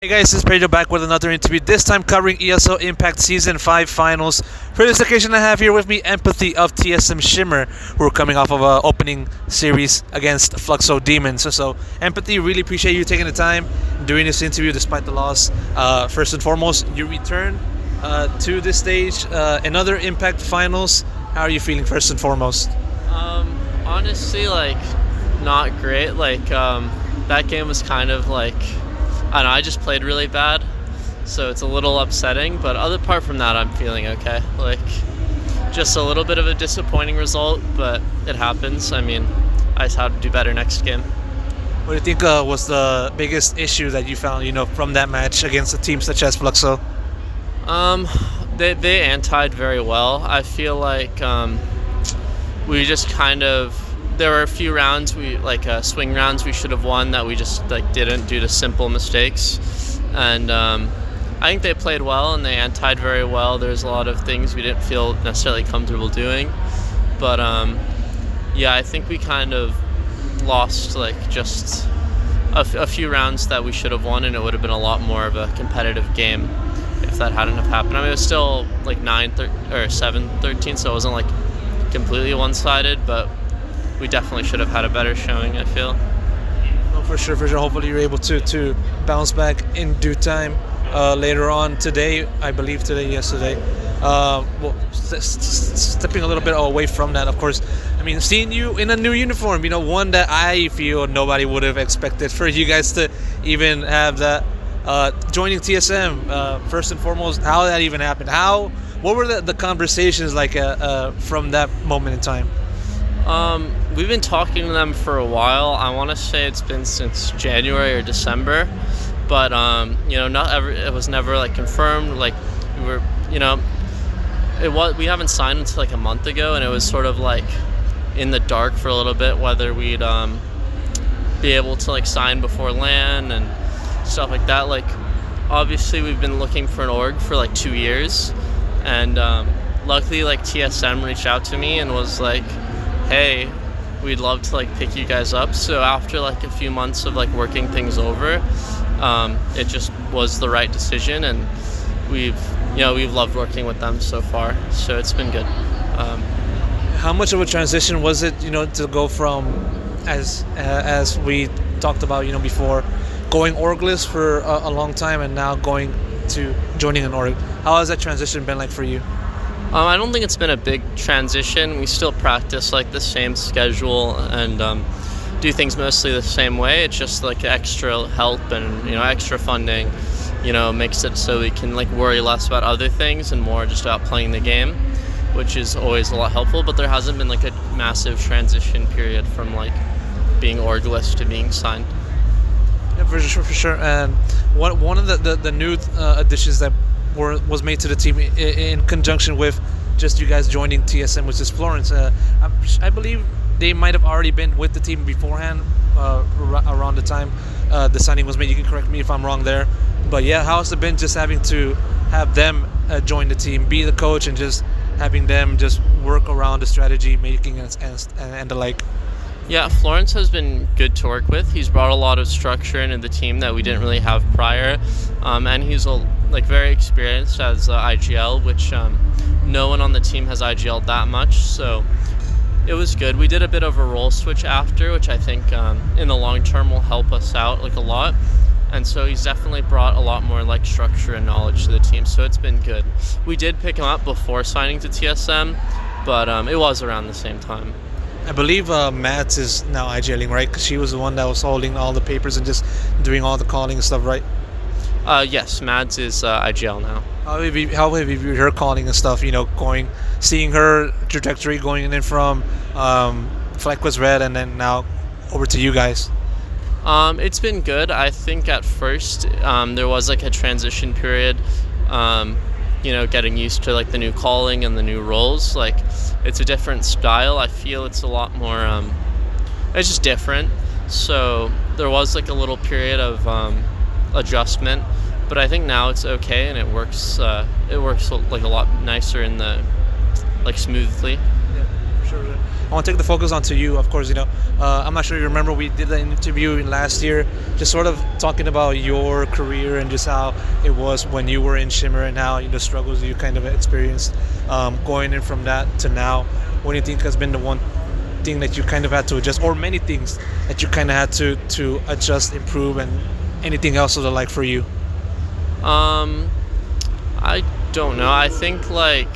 Hey guys, this is Pedro back with another interview, this time covering ESO Impact Season 5 Finals. For this occasion, I have here with me Empathy of TSM Shimmer, who are coming off of an opening series against Fluxo Demons. So, Empathy, really appreciate you taking the time doing this interview despite the loss. First and foremost, you return to this stage, another Impact Finals. How are you feeling first and foremost? Honestly, not great. That game was kind of I don't know, I just played really bad, so it's a little upsetting, but apart from that, I'm feeling okay. Just a little bit of a disappointing result, but it happens. I mean, I just have to do better next game. What do you think was the biggest issue that you found, from that match against a team such as Fluxo? They antied very well. I feel like we just there were a few rounds swing rounds we should have won that we just didn't due to simple mistakes, and I think they played well and they antied very well. There's a lot of things we didn't feel necessarily comfortable doing, but I think we kind of lost just a few rounds that we should have won, and it would have been a lot more of a competitive game if that hadn't have happened. I mean, it was still 7-13, so it wasn't completely one-sided, but we definitely should have had a better showing, I feel. No, for sure. Hopefully you're able to bounce back in due time later on today. I believe yesterday. Stepping a little bit away from that, of course, I mean, seeing you in a new uniform, one that I feel nobody would have expected for you guys to even have that. Joining TSM, first and foremost, how that even happened? What were the conversations from that moment in time? We've been talking to them for a while. I want to say it's been since January or December, but it was never confirmed. We haven't signed until a month ago, and it was sort of in the dark for a little bit whether we'd be able to sign before LAN and stuff like that. Obviously we've been looking for an org for 2 years, and luckily TSM reached out to me and was hey, we'd love to pick you guys up. So after a few months of working things over, it just was the right decision, and we've loved working with them so far, so it's been good. How much of a transition was it, to go from, as we talked about, before, going orgless for a long time and now going to joining an org? How has that transition been for you? I don't think it's been a big transition. We still practice the same schedule and do things mostly the same way. It's just extra help and extra funding, makes it so we can worry less about other things and more just about playing the game, which is always a lot helpful. But there hasn't been a massive transition period from being orgless to being signed. Yeah, for sure. And one of the new additions that was made to the team in conjunction with just you guys joining TSM, which is Florence. I believe they might have already been with the team beforehand, around the time the signing was made. You can correct me if I'm wrong there. But yeah, how has it been just having to have them join the team, be the coach, and just having them just work around the strategy making and the like? Yeah, Florence has been good to work with. He's brought a lot of structure into the team that we didn't really have prior, and he's very experienced as IGL, which no one on the team has IGL that much, so it was good. We did a bit of a role switch after, which I think in the long term will help us out a lot, and so he's definitely brought a lot more structure and knowledge to the team, so it's been good. We did pick him up before signing to TSM, but it was around the same time. I believe Mads is now IGLing, right? Because she was the one that was holding all the papers and just doing all the calling and stuff, right? Yes, Mads is IGL now. How have you viewed her calling and stuff? Seeing her trajectory going in from FlyQuest Red and then now over to you guys. It's been good. I think at first there was a transition period. Getting used to the new calling and the new roles. It's a different style. I feel it's a lot more. It's just different. So there was a little period of adjustment, but I think now it's okay and it works. It works a lot nicer in the smoothly. Yeah, for sure. I want to take the focus onto you. Of course, I'm not sure you remember, we did an interview in last year, just sort of talking about your career and just how it was when you were in Shimmer and how the struggles you kind of experienced going in from that to now. What do you think has been the one thing that you kind of had to adjust, or many things that you kind of had to adjust, improve, and anything else of the like for you? I don't know. I think like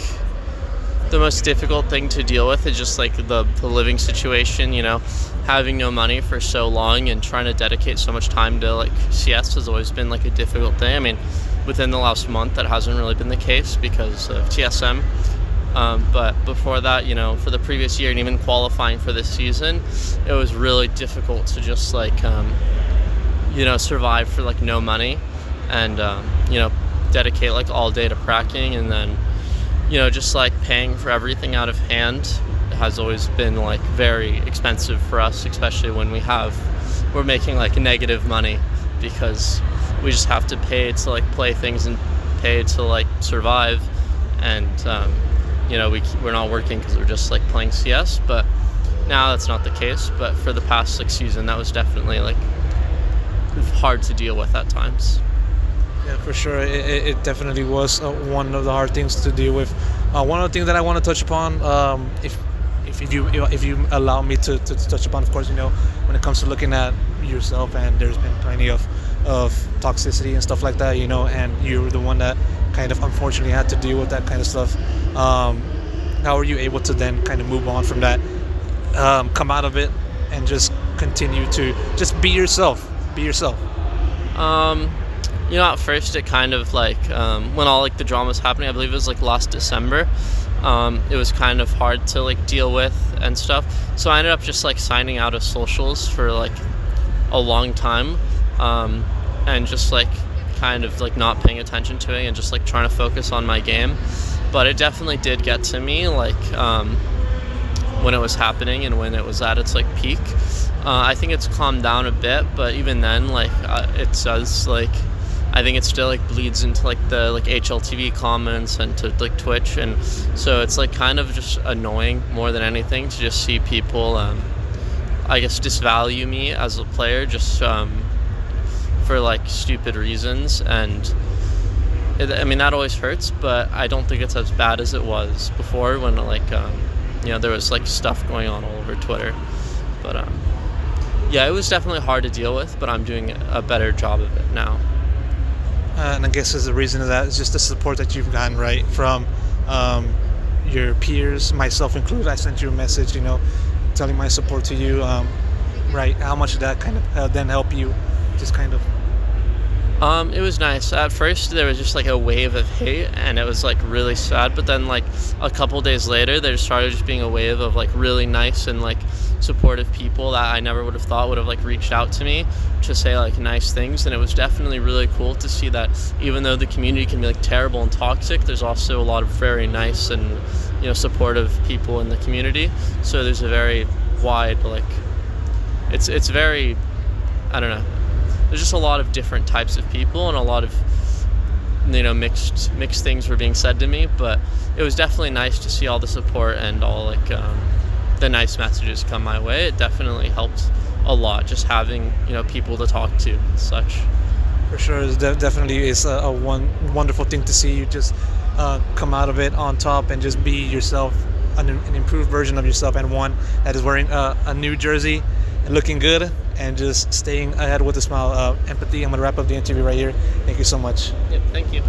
the most difficult thing to deal with is just like the living situation, having no money for so long and trying to dedicate so much time to like CS has always been like a difficult thing. I mean, within the last month that hasn't really been the case because of TSM. But before that, for the previous year and even qualifying for this season, it was really difficult to just like, survive for like no money and, dedicate like all day to practicing, and then, just like paying for everything out of hand has always been like very expensive for us, especially when we're making like negative money because we just have to pay to like play things and pay to like survive, and we're not working because we're just like playing CS. But now that's not the case. But for the past season, that was definitely like hard to deal with at times. Yeah, for sure. It definitely was one of the hard things to deal with. One of the things that I want to touch upon, if you allow me to touch upon, of course, when it comes to looking at yourself, and there's been plenty of toxicity and stuff like that, and you're the one that kind of unfortunately had to deal with that kind of stuff. How are you able to then kind of move on from that, come out of it, and just continue to just be yourself? At first it kind of like, when all like the drama was happening, I believe it was like last December, it was kind of hard to like deal with and stuff. So I ended up just like signing out of socials for like a long time, and just like kind of like not paying attention to it and just like trying to focus on my game. But it definitely did get to me like when it was happening and when it was at its like peak. I think it's calmed down a bit, but even then like it does like, I think it still like bleeds into like the like HLTV comments and to like Twitch, and so it's like kind of just annoying more than anything to just see people I guess disvalue me as a player just for like stupid reasons. And that always hurts, but I don't think it's as bad as it was before when like there was like stuff going on all over Twitter. But it was definitely hard to deal with, but I'm doing a better job of it now. And I guess as a reason of that is just the support that you've gotten, right, from your peers, myself included. I sent you a message, telling my support to you, right? How much did that kind of then help you just kind of? It was nice. At first there was just like a wave of hate and it was like really sad, but then like a couple days later there started just being a wave of like really nice and like supportive people that I never would have thought would have like reached out to me to say like nice things. And it was definitely really cool to see that even though the community can be like terrible and toxic, there's also a lot of very nice and supportive people in the community. So there's a very wide like it's very, I don't know, there's just a lot of different types of people and a lot of mixed things were being said to me. But it was definitely nice to see all the support and all like the nice messages come my way. It definitely helped a lot just having people to talk to and such. For sure, it definitely is a wonderful thing to see you just come out of it on top and just be yourself, an improved version of yourself, and one that is wearing a new jersey and looking good and just staying ahead with a smile. Empathy. I'm going to wrap up the interview right here. Thank you so much. Yep, thank you.